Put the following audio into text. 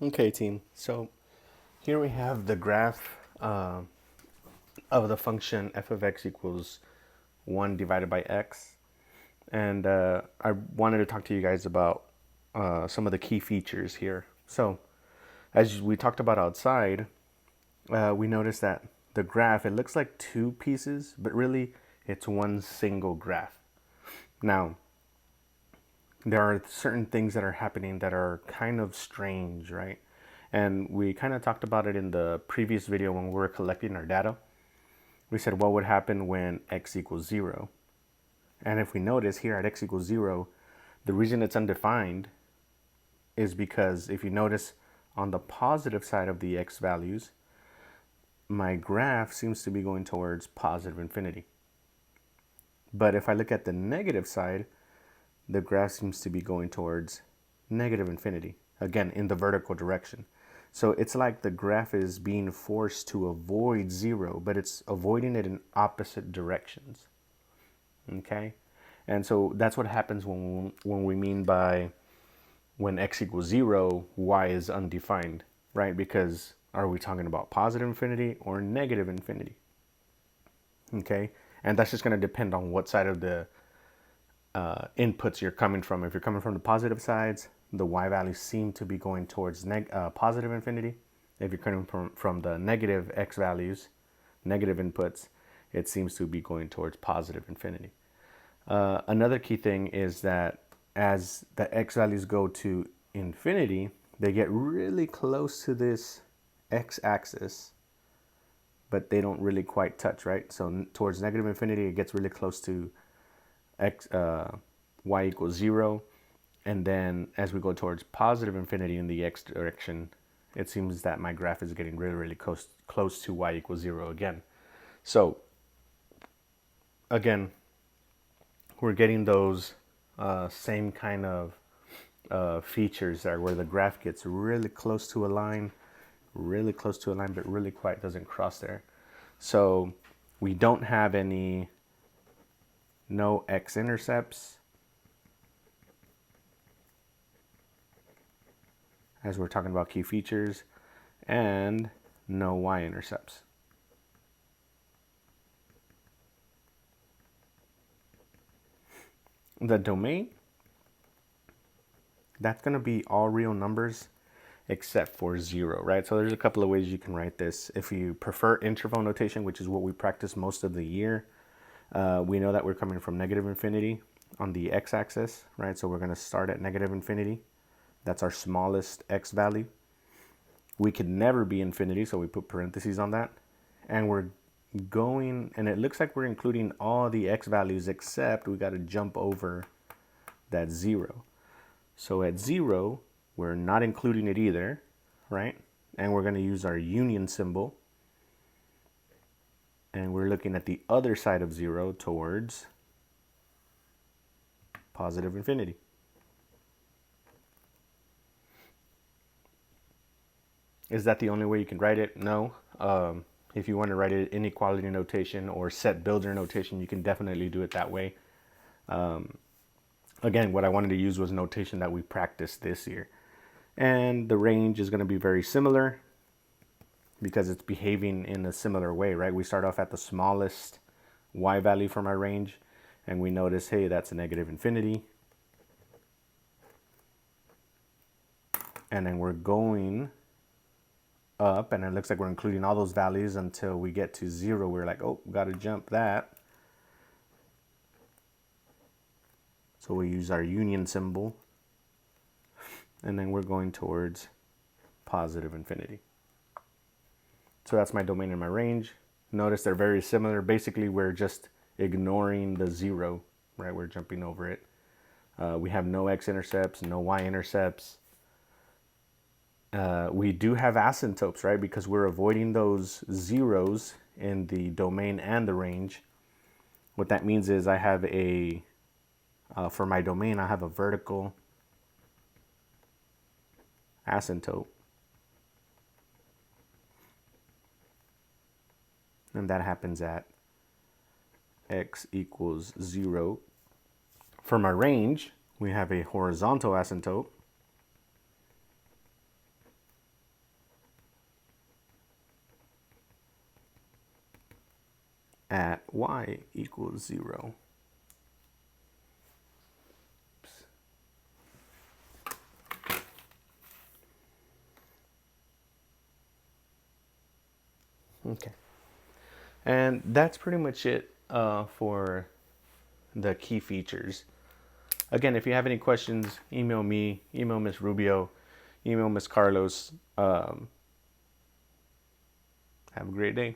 Okay, team. So here we have the graph of the function f of x equals 1 divided by x. And I wanted to talk to you guys about some of the key features here. So as we talked about outside, we noticed that the graph, it looks like two pieces, but really it's one single graph. Now, there are certain things that are happening that are kind of strange, right? And we kind of talked about it in the previous video when we were collecting our data. We said what would happen when x equals 0. And if we notice here at x equals 0, the reason it's undefined is because if you notice on the positive side of the x values, my graph seems to be going towards positive infinity. But if I look at the negative side, the graph seems to be going towards negative infinity, again, in the vertical direction. So it's like the graph is being forced to avoid 0, but it's avoiding it in opposite directions. Okay? And so that's what happens when we mean by when x equals 0, y is undefined, right? Because are we talking about positive infinity or negative infinity? Okay? And that's just going to depend on what side of the inputs you're coming from. If you're coming from the positive sides, the y values seem to be going towards positive infinity. If you're coming from the negative x values, negative inputs, it seems to be going towards positive infinity. Another key thing is that as the x values go to infinity, they get really close to this x-axis, but they don't really quite touch, right? So towards negative infinity, it gets really close to x, y equals 0. And then as we go towards positive infinity in the x direction, it seems that my graph is getting really, really close to y equals 0 again. So again, we're getting those same kind of features there where the graph gets really close to a line, but really quite doesn't cross there. So we don't have no x-intercepts as we're talking about key features, and no y-intercepts. The domain, that's going to be all real numbers except for 0, right? So there's a couple of ways you can write this. If you prefer interval notation, which is what we practice most of the year, we know that we're coming from negative infinity on the x-axis, right? So we're going to start at negative infinity. That's our smallest x value. We could never be infinity, so we put parentheses on that. And we're going, and it looks like we're including all the x values except we got to jump over that 0. So at 0, we're not including it either, right? And we're going to use our union symbol. And we're looking at the other side of 0 towards positive infinity. Is that the only way you can write it? No. If you want to write it inequality notation or set builder notation, you can definitely do it that way. Again, what I wanted to use was notation that we practiced this year. And the range is going to be very similar because it's behaving in a similar way, right? We start off at the smallest y value from our range, and we notice, hey, that's a negative infinity. And then we're going up, and it looks like we're including all those values until we get to 0. We're like, oh, got to jump that. So we use our union symbol, and then we're going towards positive infinity. So that's my domain and my range. Notice they're very similar. Basically, we're just ignoring the 0, right? We're jumping over it. We have no x-intercepts, no y-intercepts. We do have asymptotes, right? Because we're avoiding those zeros in the domain and the range. What that means is I have for my domain, I have a vertical asymptote. And that happens at x equals 0. For my range, we have a horizontal asymptote. at y equals 0. Okay. And that's pretty much it for the key features. Again, if you have any questions, email me, email Miss Rubio, email Miss Carlos. Have a great day.